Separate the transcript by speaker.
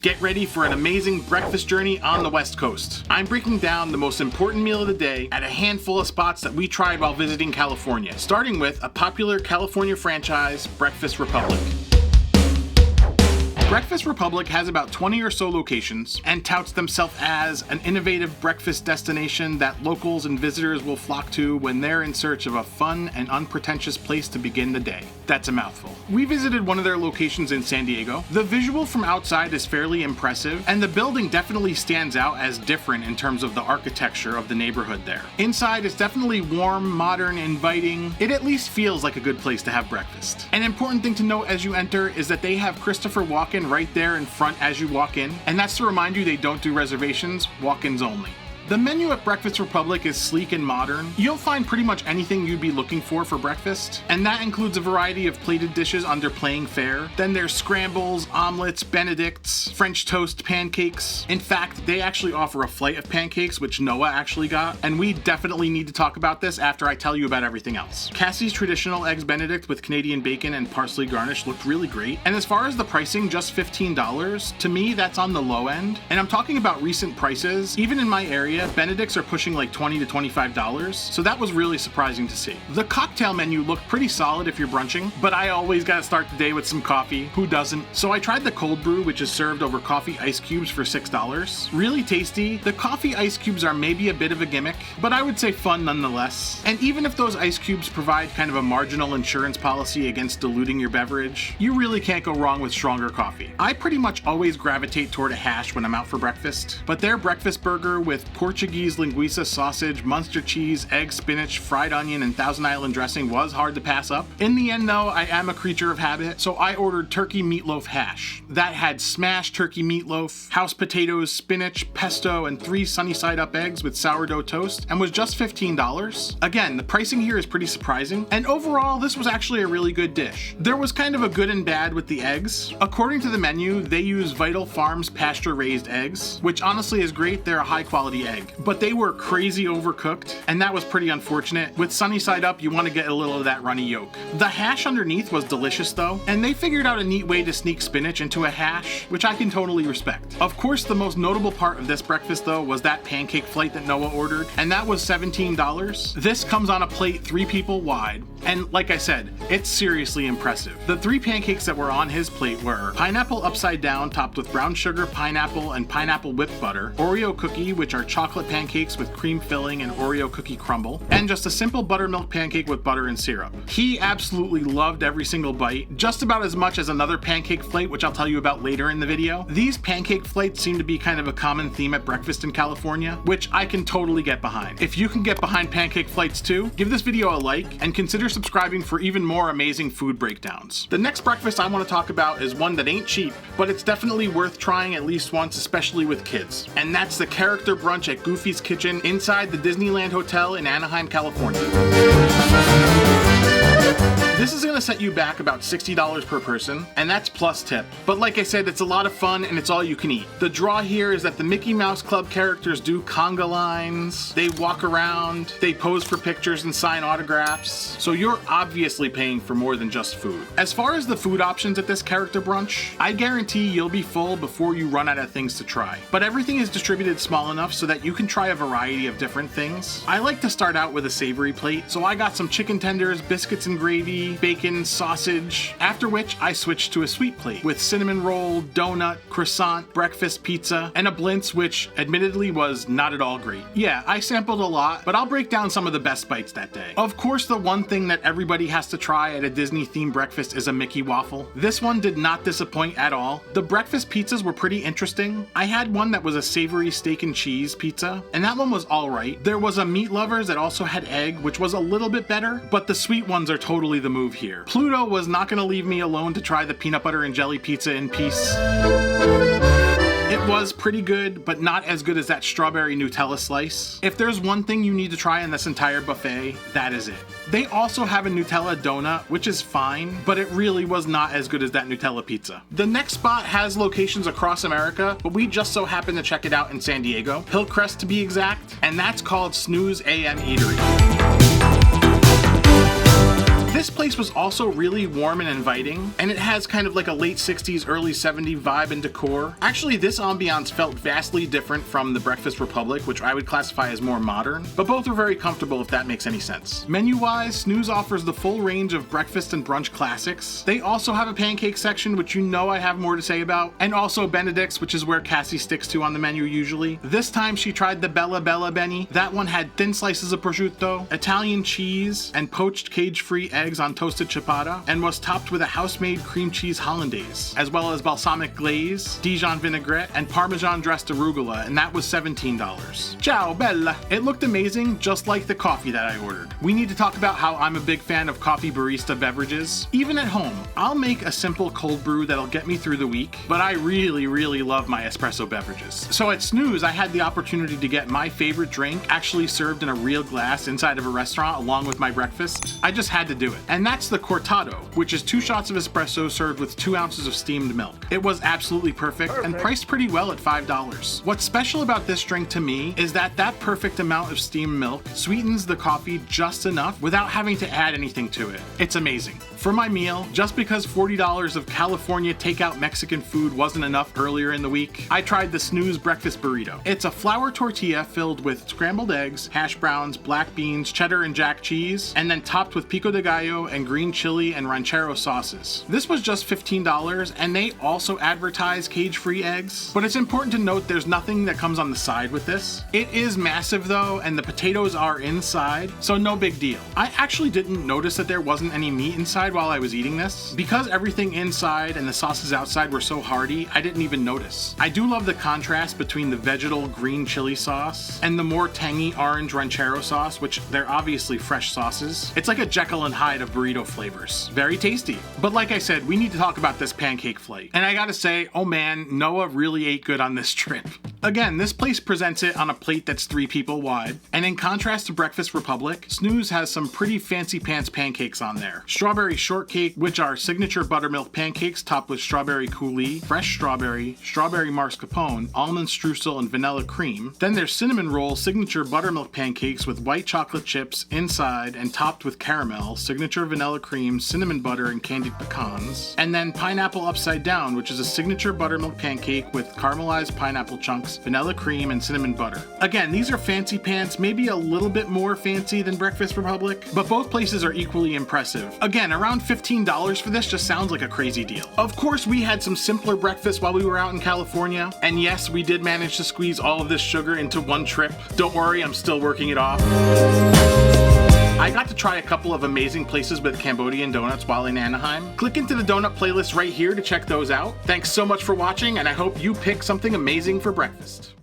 Speaker 1: Get ready for an amazing breakfast journey on the West Coast. I'm breaking down the most important meal of the day at a handful of spots that we tried while visiting California, starting with a popular California franchise, Breakfast Republic. Breakfast Republic has about 20 or so locations and touts themselves as an innovative breakfast destination that locals and visitors will flock to when they're in search of a fun and unpretentious place to begin the day. That's a mouthful. We visited one of their locations in San Diego. The visual from outside is fairly impressive, and the building definitely stands out as different in terms of the architecture of the neighborhood there. Inside is definitely warm, modern, inviting. It at least feels like a good place to have breakfast. An important thing to note as you enter is that they have Christopher Walken right there in front as you walk in, and that's to remind you they don't do reservations, walk-ins only. The menu at Breakfast Republic is sleek and modern. You'll find pretty much anything you'd be looking for breakfast, and that includes a variety of plated dishes under playing fare. Then there's scrambles, omelets, benedicts, French toast, pancakes. In fact, they actually offer a flight of pancakes, which Noah actually got, and we definitely need to talk about this after I tell you about everything else. Cassie's traditional eggs benedict with Canadian bacon and parsley garnish looked really great, and as far as the pricing, just $15. To me, that's on the low end, and I'm talking about recent prices. Even in my area, Benedicts are pushing like $20 to $25, so that was really surprising to see. The cocktail menu looked pretty solid if you're brunching, but I always gotta start the day with some coffee. Who doesn't? So I tried the cold brew, which is served over coffee ice cubes for $6. Really tasty. The coffee ice cubes are maybe a bit of a gimmick, but I would say fun nonetheless. And even if those ice cubes provide kind of a marginal insurance policy against diluting your beverage, you really can't go wrong with stronger coffee. I pretty much always gravitate toward a hash when I'm out for breakfast, but their breakfast burger with Portuguese linguiça sausage, Munster cheese, egg, spinach, fried onion, and Thousand Island dressing was hard to pass up. In the end though, I am a creature of habit, so I ordered turkey meatloaf hash. That had smashed turkey meatloaf, house potatoes, spinach, pesto, and 3 sunny side up eggs with sourdough toast, and was just $15. Again, the pricing here is pretty surprising, and overall this was actually a really good dish. There was kind of a good and bad with the eggs. According to the menu, they use Vital Farms pasture raised eggs, which honestly is great. They're a high quality egg, but they were crazy overcooked, and that was pretty unfortunate. With sunny side up, you want to get a little of that runny yolk. The hash underneath was delicious though, and they figured out a neat way to sneak spinach into a hash, which I can totally respect. Of course, the most notable part of this breakfast though was that pancake flight that Noah ordered, and that was $17. This comes on a plate 3 people wide, and like I said, it's seriously impressive. The 3 pancakes that were on his plate were pineapple upside down topped with brown sugar, pineapple, and pineapple whipped butter, Oreo cookie, which are chocolate pancakes with cream filling and Oreo cookie crumble, and just a simple buttermilk pancake with butter and syrup. He absolutely loved every single bite, just about as much as another pancake flight, which I'll tell you about later in the video. These pancake flights seem to be kind of a common theme at breakfast in California, which I can totally get behind. If you can get behind pancake flights too, give this video a like and consider subscribing for even more amazing food breakdowns. The next breakfast I want to talk about is one that ain't cheap, but it's definitely worth trying at least once, especially with kids, and that's the character brunch at Goofy's Kitchen inside the Disneyland Hotel in Anaheim, California. This is gonna set you back about $60 per person, and that's plus tip. But like I said, it's a lot of fun and it's all you can eat. The draw here is that the Mickey Mouse Club characters do conga lines, they walk around, they pose for pictures and sign autographs, so you're obviously paying for more than just food. As far as the food options at this character brunch, I guarantee you'll be full before you run out of things to try. But everything is distributed small enough so that you can try a variety of different things. I like to start out with a savory plate, so I got some chicken tenders, biscuits and gravy, bacon, sausage, after which I switched to a sweet plate with cinnamon roll, donut, croissant, breakfast pizza, and a blintz, which admittedly was not at all great. Yeah, I sampled a lot, but I'll break down some of the best bites that day. Of course, the one thing that everybody has to try at a Disney themed breakfast is a Mickey waffle. This one did not disappoint at all. The breakfast pizzas were pretty interesting. I had one that was a savory steak and cheese pizza, and that one was alright. There was a meat lovers that also had egg, which was a little bit better, but the sweet ones are totally the move here. Pluto was not going to leave me alone to try the peanut butter and jelly pizza in peace. It was pretty good, but not as good as that strawberry Nutella slice. If there's one thing you need to try in this entire buffet, that is it. They also have a Nutella donut, which is fine, but it really was not as good as that Nutella pizza. The next spot has locations across America, but we just so happened to check it out in San Diego, Hillcrest to be exact, and that's called Snooze AM Eatery. This place was also really warm and inviting, and it has kind of like a late 60s, early 70s vibe and decor. Actually, this ambiance felt vastly different from the Breakfast Republic, which I would classify as more modern, but both were very comfortable if that makes any sense. Menu-wise, Snooze offers the full range of breakfast and brunch classics. They also have a pancake section, which you know I have more to say about, and also Benedict's, which is where Cassie sticks to on the menu usually. This time she tried the Bella Bella Benny. That one had thin slices of prosciutto, Italian cheese, and poached cage-free eggs on toasted ciabatta, and was topped with a house-made cream cheese hollandaise, as well as balsamic glaze, Dijon vinaigrette, and Parmesan dressed arugula, and that was $17. Ciao bella! It looked amazing, just like the coffee that I ordered. We need to talk about how I'm a big fan of coffee barista beverages. Even at home, I'll make a simple cold brew that'll get me through the week, but I really love my espresso beverages. So at Snooze, I had the opportunity to get my favorite drink actually served in a real glass inside of a restaurant along with my breakfast. I just had to do it. And that's the cortado, which is 2 shots of espresso served with 2 ounces of steamed milk. It was absolutely perfect and priced pretty well at $5. What's special about this drink to me is that perfect amount of steamed milk sweetens the coffee just enough without having to add anything to it. It's amazing. For my meal, just because $40 of California takeout Mexican food wasn't enough earlier in the week, I tried the Snooze breakfast burrito. It's a flour tortilla filled with scrambled eggs, hash browns, black beans, cheddar and jack cheese, and then topped with pico de gallo and green chili and ranchero sauces. This was just $15, and they also advertise cage-free eggs, but it's important to note there's nothing that comes on the side with this. It is massive though, and the potatoes are inside, so no big deal. I actually didn't notice that there wasn't any meat inside while I was eating this. Because everything inside and the sauces outside were so hearty, I didn't even notice. I do love the contrast between the vegetal green chili sauce and the more tangy orange ranchero sauce, which they're obviously fresh sauces. It's like a Jekyll and Hyde of burrito flavors. Very tasty. But like I said, we need to talk about this pancake flight. And I gotta say, oh man, Noah really ate good on this trip. Again, this place presents it on a plate that's 3 people wide, and in contrast to Breakfast Republic, Snooze has some pretty fancy pants pancakes on there. Strawberry shortcake, which are signature buttermilk pancakes topped with strawberry coulis, fresh strawberry mascarpone, almond streusel, and vanilla cream. Then there's cinnamon roll, signature buttermilk pancakes with white chocolate chips inside and topped with caramel, signature vanilla cream, cinnamon butter, and candied pecans. And then pineapple upside down, which is a signature buttermilk pancake with caramelized pineapple chunks, vanilla cream, and cinnamon butter. Again, these are fancy pants, maybe a little bit more fancy than Breakfast Republic, but both places are equally impressive. Again, around $15 for this just sounds like a crazy deal. Of course, we had some simpler breakfasts while we were out in California, and yes, we did manage to squeeze all of this sugar into one trip. Don't worry, I'm still working it off. I got to try a couple of amazing places with Cambodian donuts while in Anaheim. Click into the donut playlist right here to check those out. Thanks so much for watching, and I hope you pick something amazing for breakfast.